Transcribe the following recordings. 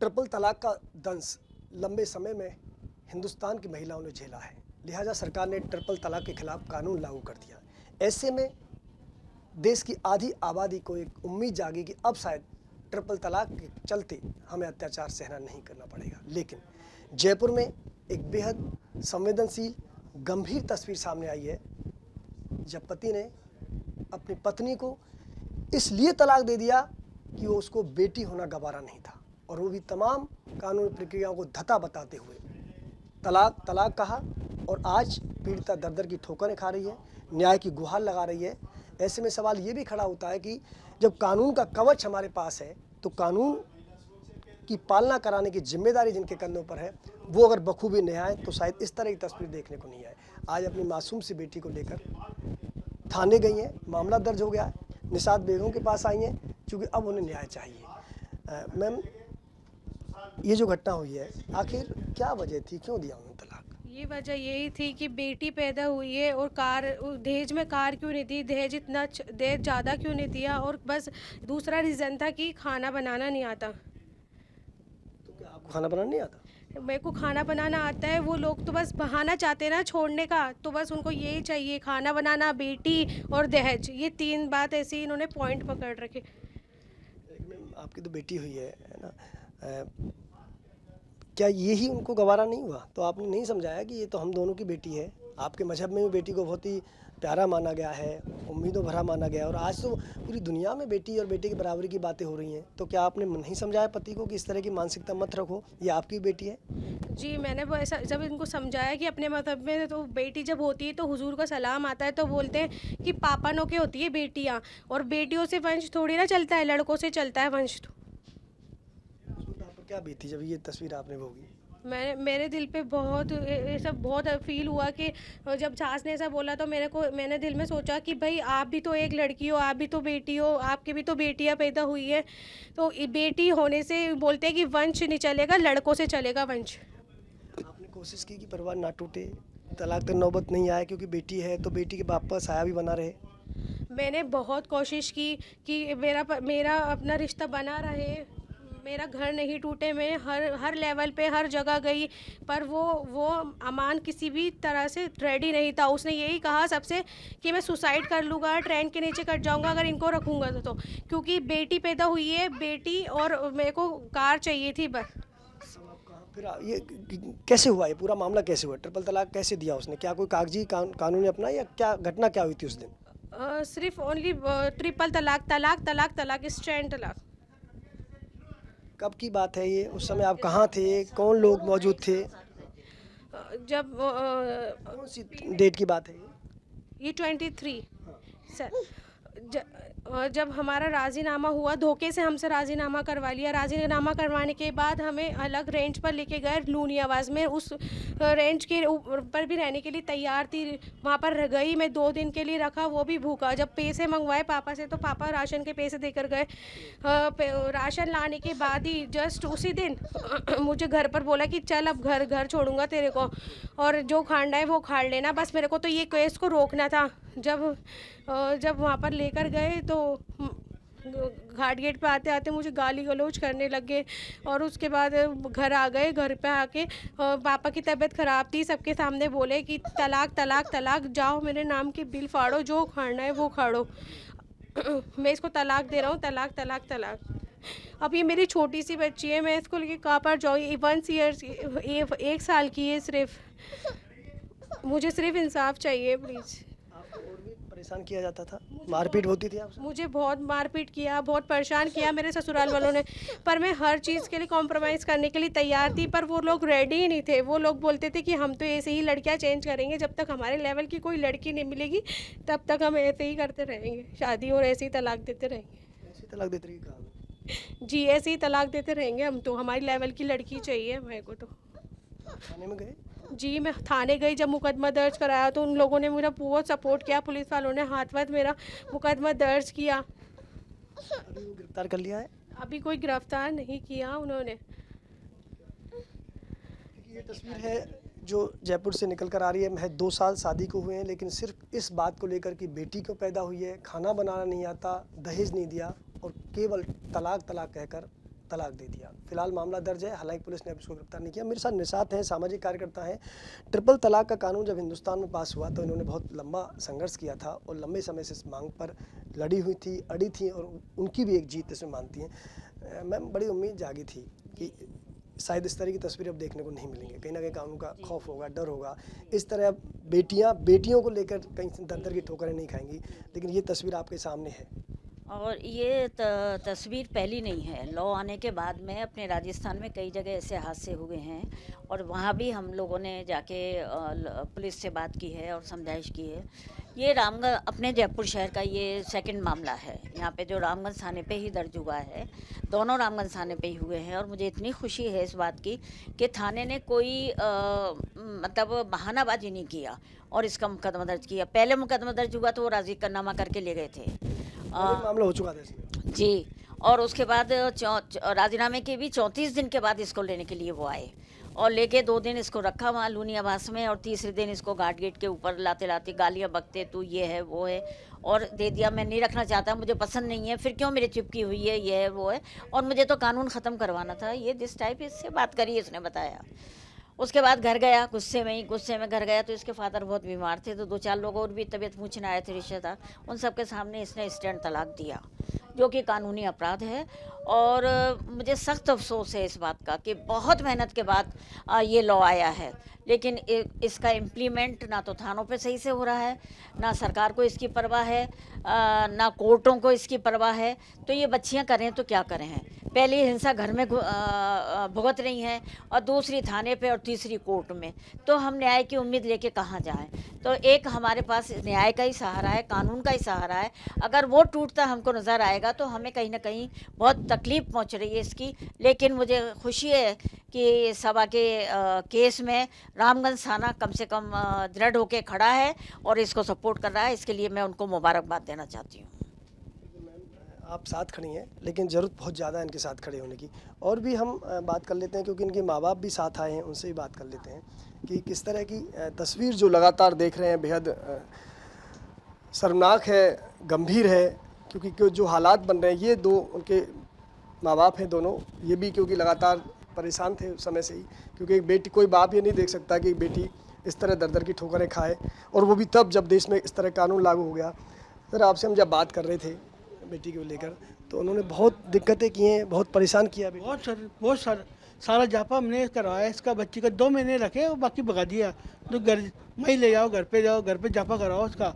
Triple तलाक का दंश लंबे समय में हिंदुस्तान की महिलाओं ने झेला है, लिहाजा सरकार ने ट्रिपल तलाक के खिलाफ कानून लागू कर दिया। ऐसे में देश की आधी आबादी को एक उम्मीद जागी कि अब शायद ट्रिपल तलाक के चलते हमें अत्याचार सहना नहीं करना पड़ेगा। लेकिन जयपुर में एक बेहद संवेदनशील गंभीर तस्वीर सामने आई है, जब पति ने अपनी पत्नी को इसलिए तलाक दे दिया कि वो उसको बेटी होना गवारा नहीं था, और वो भी तमाम कानूनी प्रक्रियाओं को धता बताते हुए तलाक तलाक कहा। और आज पीड़िता दर दर की ठोकरें खा रही है, न्याय की गुहार लगा रही है। ऐसे में सवाल ये भी खड़ा होता है कि जब कानून का कवच हमारे पास है तो कानून की पालना कराने की जिम्मेदारी जिनके कंधों पर है वो अगर बखूबी निभाएं तो शायद इस तरह की तस्वीर देखने को नहीं आए। आज अपनी मासूम सी बेटी को लेकर थाने गई हैं, मामला दर्ज हो गया है, निशात बेगम के पास आई हैं क्योंकि अब उन्हें न्याय चाहिए। मैम, ये जो घटना हुई है आखिर क्या वजह थी, क्यों दिया उन्होंने तलाक? ये वजह यही थी कि बेटी पैदा हुई है और दहेज में कार क्यों नहीं दी, दहेज ज़्यादा क्यों नहीं दिया, और बस दूसरा रीज़न था कि खाना बनाना नहीं आता। तो क्या आपको खाना बनाना नहीं आता? मेरे को खाना बनाना आता है, वो लोग तो बस बहाना चाहते हैं ना छोड़ने का, तो बस उनको यही चाहिए, खाना बनाना, बेटी और दहेज, ये तीन बात ऐसी इन्होंने पॉइंट पकड़ रखे। मैम, आपकी तो बेटी हुई है ना, क्या यही उनको गवारा नहीं हुआ? तो आपने नहीं समझाया कि ये तो हम दोनों की बेटी है। आपके मजहब में भी बेटी को बहुत ही प्यारा माना गया है, उम्मीदों भरा माना गया है, और आज तो पूरी दुनिया में बेटी और बेटे की बराबरी की बातें हो रही हैं। तो क्या आपने नहीं समझाया पति को कि इस तरह की मानसिकता मत रखो, ये आपकी बेटी है? जी, मैंने वो ऐसा जब इनको समझाया कि अपने मज़हब में तो बेटी जब होती है तो हुजूर का सलाम आता है, तो बोलते हैं कि पापनों के होती है बेटियां, और बेटियों से वंश थोड़ी ना चलता है, लड़कों से चलता है वंश। तो आप पर क्या बीती जब ये तस्वीर आपने भोगी? मेरे दिल पे बहुत ये सब बहुत फील हुआ कि जब सास ने ऐसा बोला तो मैंने दिल में सोचा कि भाई आप भी तो एक लड़की हो, आप भी तो बेटी हो, आपके भी तो बेटियां पैदा हुई है, तो बेटी होने से बोलते हैं कि वंश नहीं चलेगा, लड़कों से चलेगा वंश। आपने कोशिश की कि परिवार ना टूटे, तलाक तक नौबत नहीं आए, क्योंकि बेटी है तो बेटी के बाप पर साया भी बना रहे? मैंने बहुत कोशिश की कि मेरा अपना रिश्ता बना रहे, मेरा घर नहीं टूटे। मैं हर लेवल पे हर जगह गई, पर वो अमान किसी भी तरह से रेडी नहीं था। उसने यही कहा सबसे कि मैं सुसाइड कर लूँगा, ट्रेन के नीचे कट जाऊँगा अगर इनको रखूँगा तो क्योंकि बेटी पैदा हुई है, बेटी, और मेरे को कार चाहिए थी बस। फिर ये कैसे हुआ, ये पूरा मामला कैसे हुआ? ट्रिपल तलाक कैसे दिया उसने? क्या कोई कागजी कानून अपना, या क्या घटना क्या हुई थी उस दिन? सिर्फ ओनली ट्रिपल तलाक, तलाक तलाक तलाक, स्टैंड तलाक। कब की बात है ये? उस समय आप कहाँ थे, कौन लोग मौजूद थे? जब कौन सी डेट की बात है ये? ये 23 सर, जब हमारा राज़ीनामा हुआ, धोखे से हमसे राज़ीनामा करवा लिया। राज़ीनामा करवाने के बाद हमें अलग रेंज पर लेके गए लूनियावाज़ में, उस रेंज के ऊपर भी रहने के लिए तैयार थी। वहाँ पर रह गई मैं, 2 दिन के लिए रखा, वो भी भूखा। जब पैसे मंगवाए पापा से तो पापा राशन के पैसे देकर गए। राशन लाने के बाद ही जस्ट उसी दिन मुझे घर पर बोला कि चल अब घर छोड़ूंगा तेरे को, और जो खाना है वो खाड़ लेना, बस मेरे को तो ये केस को रोकना था। जब वहाँ पर लेकर गए तो घाट गेट पे आते आते मुझे गाली गलौज करने लगे, और उसके बाद घर आ गए। घर पे आके पापा की तबीयत ख़राब थी, सबके सामने बोले कि तलाक तलाक तलाक, जाओ मेरे नाम के बिल फाड़ो, जो खाना है वो खाड़ो। मैं इसको तलाक दे रहा हूँ, तलाक तलाक तलाक। अब ये मेरी छोटी सी बच्ची है, मैं इसको लेके कहाँ पर जाऊँ? 1 ईयर्स, 1 साल की है सिर्फ। मुझे सिर्फ इंसाफ चाहिए प्लीज़। आपको और भी परेशान किया जाता था? मारपीट होती थी आपसे? मुझे बहुत मारपीट किया, बहुत परेशान किया मेरे ससुराल वालों ने, पर मैं हर चीज़ के लिए कॉम्प्रोमाइज़ करने के लिए तैयार थी, पर वो लोग रेडी ही नहीं थे। वो लोग बोलते थे कि हम तो ऐसे ही लड़कियां चेंज करेंगे, जब तक हमारे लेवल की कोई लड़की नहीं मिलेगी तब तक हम ऐसे ही करते रहेंगे शादी, और ऐसे ही तलाक देते रहेंगे। ऐसी तलाक देते रही कहा? जी, ऐसे ही तलाक देते रहेंगे हम, तो हमारी लेवल की लड़की चाहिए मेरे को तो। थाने में गए? जी, मैं थाने गई, जब मुकदमा दर्ज कराया तो उन लोगों ने मुझे बहुत सपोर्ट किया, पुलिस वालों ने हाथ वाथ मेरा मुकदमा दर्ज किया। अभी वो गिरफ्तार कर लिया है? अभी कोई गिरफ्तार नहीं किया उन्होंने। ये तस्वीर है जो जयपुर से निकल कर आ रही है। महज 2 साल शादी को हुए हैं, लेकिन सिर्फ इस बात को लेकर कि बेटी को पैदा हुई है, खाना बनाना नहीं आता, दहेज नहीं दिया, और केवल तलाक तलाक कहकर तलाक दे दिया। फिलहाल मामला दर्ज है, हालांकि पुलिस ने अब इसको गिरफ्तार नहीं किया। मेरे साथ निशात हैं, सामाजिक कार्यकर्ता हैं। ट्रिपल तलाक का कानून जब हिंदुस्तान में पास हुआ तो इन्होंने बहुत लंबा संघर्ष किया था और लंबे समय से इस मांग पर लड़ी हुई थी, अड़ी थी और उनकी भी एक जीत इसमें मानती हैं। मैम, बड़ी उम्मीद जागी थी कि शायद इस तरह की तस्वीरें अब देखने को नहीं मिलेंगी, कहीं ना कहीं कानून का खौफ होगा, डर होगा, इस तरह अब बेटियों को लेकर कहीं दर दर की ठोकरें नहीं खाएंगी, लेकिन ये तस्वीर आपके सामने है। और ये तस्वीर पहली नहीं है। लॉ आने के बाद में अपने राजस्थान में कई जगह ऐसे हादसे हुए हैं और वहाँ भी हम लोगों ने जाके पुलिस से बात की है और समझाइश की है। ये रामगंज, अपने जयपुर शहर का ये सेकंड मामला है। यहाँ पे जो रामगंज थाने पे ही दर्ज हुआ है, दोनों रामगंज थाने पे ही हुए हैं और मुझे इतनी खुशी है इस बात की कि थाने ने कोई मतलब बहानाबाजी नहीं किया और इसका मुकदमा दर्ज किया। पहले मुकदमा दर्ज हुआ तो वो राजीनामा करके ले गए थे। मामला हो चुका था इसमें जी, और उसके बाद राजीनामे के भी 34 दिन के बाद इसको लेने के लिए वो आए और लेके 2 दिन इसको रखा वहाँ लूनी आवास में और तीसरे दिन इसको घाट गेट के ऊपर लाते लाते गालियाँ बकते, तू ये है वो है, और दे दिया। मैं नहीं रखना चाहता, मुझे पसंद नहीं है, फिर क्यों मेरी चिपकी हुई है, ये है वो है, और मुझे तो कानून ख़त्म करवाना था। ये दिस टाइप इससे बात करी, इसने बताया। उसके बाद घर गया, गुस्से में घर गया तो इसके फादर बहुत बीमार थे, तो 2-4 लोग और भी तबीयत पूछने आए थे, रिश्तेदार, उन सब के सामने इसने इंस्टेंट तलाक दिया, जो कि कानूनी अपराध है। और मुझे सख्त अफसोस है इस बात का कि बहुत मेहनत के बाद ये लॉ आया है, लेकिन इसका इम्प्लीमेंट ना तो थानों पे सही से हो रहा है, ना सरकार को इसकी परवाह है, ना कोर्टों को इसकी परवाह है। तो ये बच्चियां करें तो क्या करें हैं? पहली हिंसा घर में भुगत रही हैं और दूसरी थाने पे और तीसरी कोर्ट में, तो हम न्याय की उम्मीद लेके कहाँ जाएं? तो एक हमारे पास न्याय का ही सहारा है, कानून का ही सहारा है। अगर वो टूटता हमको नज़र आएगा तो हमें कहीं ना कहीं बहुत तकलीफ पहुंच रही है इसकी। लेकिन मुझे खुशी है कि सभा के केस में रामगंज थाना कम से कम दृढ़ होकर खड़ा है और इसको सपोर्ट कर रहा है। इसके लिए मैं उनको मुबारकबाद देना चाहती हूँ। आप साथ खड़ी हैं, लेकिन ज़रूरत बहुत ज़्यादा है इनके साथ खड़े होने की। और भी हम बात कर लेते हैं, क्योंकि इनके माँ बाप भी साथ आए हैं, उनसे भी बात कर लेते हैं कि किस तरह की तस्वीर जो लगातार देख रहे हैं बेहद शर्मनाक है, गंभीर है। क्योंकि जो हालात बन रहे हैं, ये 2 उनके माँ बाप हैं दोनों, ये भी क्योंकि लगातार परेशान थे उस समय से ही, क्योंकि एक बेटी, कोई बाप ये नहीं देख सकता कि एक बेटी इस तरह दर दर की ठोकरें खाए, और वो भी तब जब देश में इस तरह कानून लागू हो गया। सर, आपसे हम जब बात कर रहे थे बेटी को लेकर, तो उन्होंने बहुत दिक्कतें की हैं, बहुत परेशान किया। बहुत सारा जापा हमने करवाया इसका। बच्ची का 2 महीने रखे और बाकी भगा दिया। तो घर वहीं ले जाओ, घर पे जाओ, घर पे जापा कराओ उसका।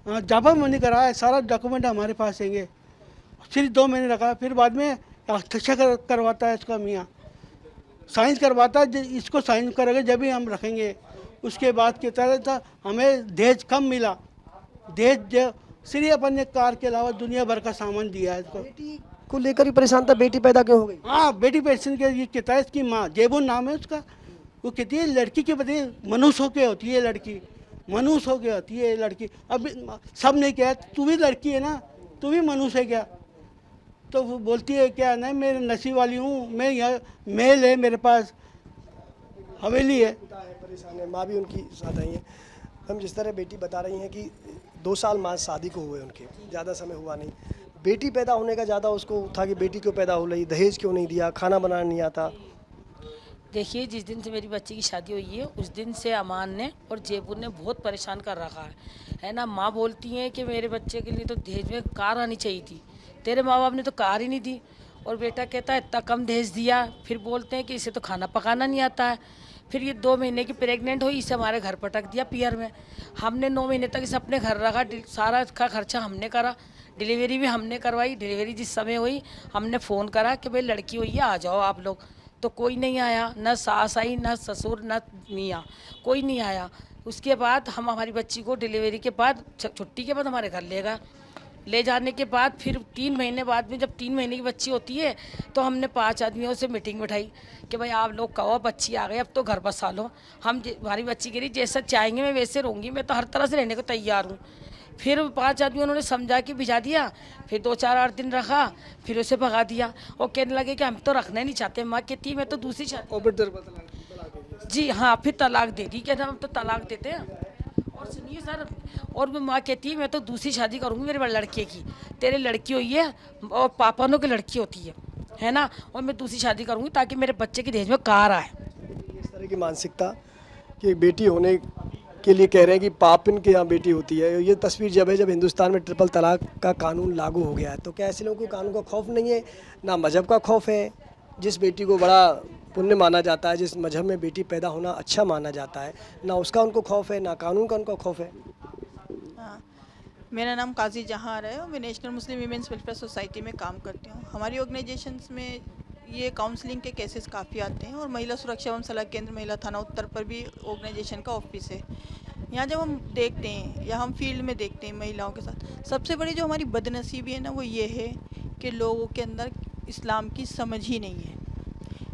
हाँ, जापा मैंने कराया, सारा डॉक्यूमेंट हमारे पास हैंगे। सिर्फ 2 महीने रखा, फिर बाद में हस्ताक्षर करवाता है इसका मियाँ, साइंस करवाता है। इसको साइंस करेंगे जब भी हम रखेंगे। उसके बाद कहता है था हमें दहेज कम मिला, दहेज सिर्फ अपन ने कार के अलावा दुनिया भर का सामान दिया है इसको। बेटी को लेकर ही परेशान था, बेटी पैदा क्यों हो गई? हाँ, बेटी पेशेंट के ये कहता है, इसकी माँ जेबुन नाम है उसका, वो कहती है लड़की के बदले मनुष्य होके होती है लड़की, मनुष्य होके होती है लड़की। अब सब ने कहा तू भी लड़की है ना, तू भी मनुष्य है क्या? तो वो बोलती है क्या, नहीं मैं नसीब वाली हूँ, मैं यहाँ मेल है, मेरे पास हवेली है। परेशान है, माँ भी उनकी साथ आई है। हम जिस तरह बेटी बता रही हैं कि 2 साल माँ शादी को हुए उनके, ज़्यादा समय हुआ नहीं। बेटी पैदा होने का ज़्यादा उसको था कि बेटी क्यों पैदा हो रही, दहेज क्यों नहीं दिया, खाना बनाना नहीं आता। देखिए, जिस दिन से मेरी बच्ची की शादी हुई है उस दिन से अमान ने और जयपुर ने बहुत परेशान कर रखा है ना। माँ बोलती हैं कि मेरे बच्चे के लिए तो दहेज में कार आनी चाहिए थी, तेरे माँ बाप ने तो कार ही नहीं दी। और बेटा कहता है इतना कम दहेज दिया, फिर बोलते हैं कि इसे तो खाना पकाना नहीं आता है। फिर ये 2 महीने की प्रेग्नेंट हुई, इसे हमारे घर पटक दिया पियर में। हमने 9 महीने तक इसे अपने घर रखा, सारा इसका खर्चा हमने करा, डिलीवरी भी हमने करवाई। डिलीवरी जिस समय हुई हमने फ़ोन करा कि भाई लड़की हुई है, आ जाओ आप लोग, तो कोई नहीं आया, न सास आई, न ससुर, न मियाँ, कोई नहीं आया। उसके बाद हम हमारी बच्ची को डिलीवरी के बाद, छुट्टी के बाद हमारे घर ले गए। ले जाने के बाद फिर 3 महीने बाद में, जब 3 महीने की बच्ची होती है, तो हमने 5 आदमियों से मीटिंग बिठाई कि भाई आप लोग कहो बच्ची आ गई, अब तो घर बसा लो। हमारी बच्ची कह रही जैसा चाहेंगे मैं वैसे रहूँगी, मैं तो हर तरह से रहने को तैयार हूँ। फिर 5 आदमी उन्होंने समझा के भिजा दिया, फिर 2-4-8 दिन रखा, फिर उसे भगा दिया। और कहने लगे कि हम तो रखना ही नहीं चाहते। माँ कहती मैं तो दूसरी चाहती। जी हाँ, फिर तलाक दे दी, कहते हम तो तलाक देते हैं। और सुनिए सर, और वो माँ कहती है मैं तो दूसरी शादी करूँगी मेरे बड़े लड़के की। तेरे लड़की हुई है और पापानों की लड़की होती है। है ना, और मैं दूसरी शादी करूँगी ताकि मेरे बच्चे की दहेज में कार आए। इस तरह की मानसिकता कि बेटी होने के लिए कह रहे हैं कि पाप इनके यहाँ बेटी होती है, ये तस्वीर जब है जब हिंदुस्तान में ट्रिपल तलाक का कानून लागू हो गया है, तो क्या ऐसे लोगों को कानून का खौफ नहीं है, ना मजहब का खौफ है? जिस बेटी को बड़ा पुण्य माना जाता है, जिस मजहब में बेटी पैदा होना अच्छा माना जाता है, ना उसका उनको खौफ है, ना कानून का उनको खौफ है। हाँ, मेरा नाम काजी जहार है और मैं नेशनल मुस्लिम वीमेंस वेलफेयर सोसाइटी में काम करती हूँ। हमारी ऑर्गेनाइजेशंस में ये काउंसलिंग के केसेस काफ़ी आते हैं और महिला सुरक्षा एवं सलाह केंद्र महिला थाना उत्तर पर भी ऑर्गेनाइजेशन का ऑफिस है। यहाँ जब हम देखते हैं या हम फील्ड में देखते हैं महिलाओं के साथ, सबसे बड़ी जो हमारी बदनसीबी है ना, वो ये है कि लोगों के अंदर इस्लाम की समझ ही नहीं है।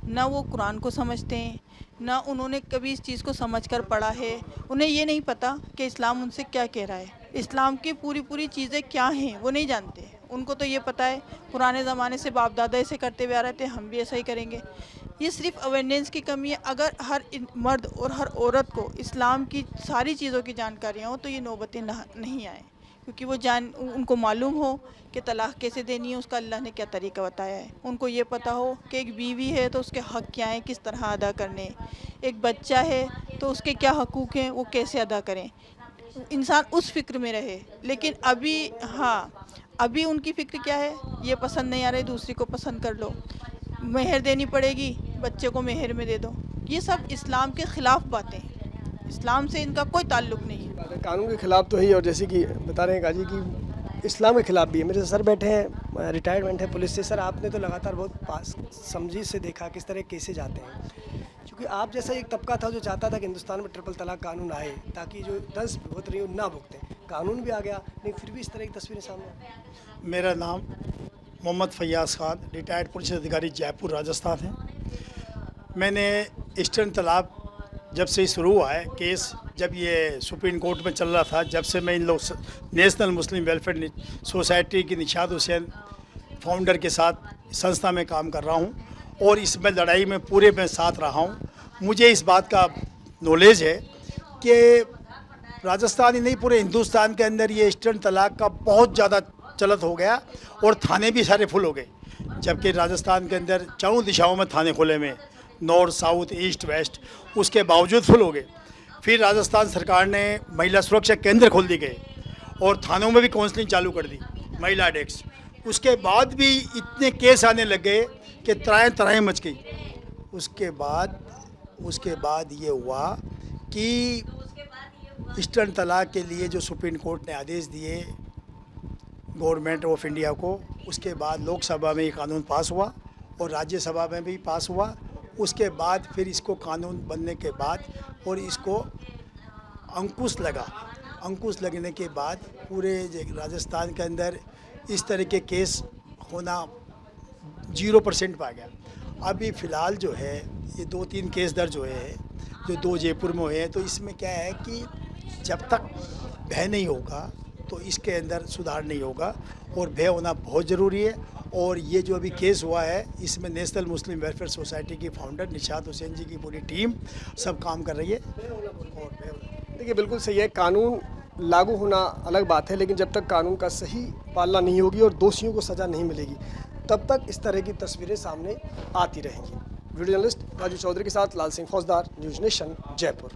ना वो कुरान को समझते हैं, ना उन्होंने कभी इस चीज़ को समझकर पढ़ा है। उन्हें ये नहीं पता कि इस्लाम उनसे क्या कह रहा है, इस्लाम की पूरी चीज़ें क्या हैं वो नहीं जानते। उनको तो ये पता है पुराने ज़माने से बाप दादा ऐसे करते हुए आ रहे थे, हम भी ऐसा ही करेंगे। ये सिर्फ अवेयरनेस की कमी है। अगर हर मर्द और हर औरत को इस्लाम की सारी चीज़ों की जानकारियाँ हो तो ये नौबतें नहीं आए, क्योंकि वो उनको मालूम हो कि तलाक़ कैसे देनी है, उसका अल्लाह ने क्या तरीका बताया है। उनको ये पता हो कि एक बीवी है तो उसके हक़ क्या हैं, किस तरह अदा करने, एक बच्चा है तो उसके क्या हकूक़ हैं, वो कैसे अदा करें। इंसान उस फ़िक्र में रहे। लेकिन अभी उनकी फ़िक्र क्या है, ये पसंद नहीं आ रही दूसरी को पसंद कर लो, मेहर देनी पड़ेगी, बच्चे को मेहर में दे दो। ये सब इस्लाम के ख़िलाफ़ बातें हैं, इस्लाम से इनका कोई ताल्लुक़ नहीं है। कानून के खिलाफ तो है, और जैसे कि बता रहे हैं काजी कि इस्लाम के खिलाफ भी है। मेरे सर बैठे हैं, रिटायरमेंट है पुलिस से। सर, आपने तो लगातार बहुत पास समझी से देखा किस तरह केसेज आते हैं, क्योंकि आप जैसा एक तबका था जो चाहता था कि हिंदुस्तान में ट्रिपल तलाक कानून आए ताकि जो दंश भुगत रही हो ना भुगतें। कानून भी आ गया, लेकिन फिर भी इस तरह की तस्वीरें सामने आती। मेरा नाम मोहम्मद फैयाज़ खान, रिटायर्ड पुलिस अधिकारी, जयपुर राजस्थान है। मैंने ईस्टर्न तलाक जब से शुरू हुआ है केस, जब ये सुप्रीम कोर्ट में चल रहा था, जब से मैं इन लोग नेशनल मुस्लिम वेलफेयर सोसाइटी की निशाद हुसैन फाउंडर के साथ संस्था में काम कर रहा हूँ और इसमें लड़ाई में पूरे में साथ रहा हूँ। मुझे इस बात का नॉलेज है कि राजस्थान ही नहीं पूरे हिंदुस्तान के अंदर ये ईस्टर्न तलाक का बहुत ज़्यादा चलत हो गया और थाने भी सारे फुल हो गए। जबकि राजस्थान के अंदर चारों दिशाओं में थाने खुले में, नॉर्थ साउथ ईस्ट वेस्ट, उसके बावजूद फुल हो गए। फिर राजस्थान सरकार ने महिला सुरक्षा केंद्र खोल दिए गए और थानों में भी काउंसलिंग चालू कर दी, महिला डेस्क। उसके बाद भी इतने केस आने लग गए कि तराएं मच गई। उसके बाद ये हुआ कि ईस्टर्न तलाक के लिए जो सुप्रीम कोर्ट ने आदेश दिए गवर्नमेंट ऑफ इंडिया को, उसके बाद लोकसभा में ये कानून पास हुआ और राज्यसभा में भी पास हुआ। उसके बाद फिर इसको कानून बनने के बाद और इसको अंकुश लगने के बाद पूरे राजस्थान के अंदर इस तरह के केस होना 0% पा गया। अभी फ़िलहाल जो है ये 2-3 केस दर्ज हुए हैं, जो 2 जयपुर में हुए हैं। तो इसमें क्या है कि जब तक भय नहीं होगा तो इसके अंदर सुधार नहीं होगा और भय होना बहुत ज़रूरी है। और ये जो अभी केस हुआ है इसमें नेशनल मुस्लिम वेलफेयर सोसाइटी की फाउंडर निशाद हुसैन जी की पूरी टीम सब काम कर रही है। और देखिए, बिल्कुल सही है, कानून लागू होना अलग बात है, लेकिन जब तक कानून का सही पालना नहीं होगी और दोषियों को सज़ा नहीं मिलेगी तब तक इस तरह की तस्वीरें सामने आती रहेंगी। वीडियो जर्नलिस्ट राजू चौधरी के साथ लाल सिंह फौजदार, न्यूज़ नेशन, जयपुर।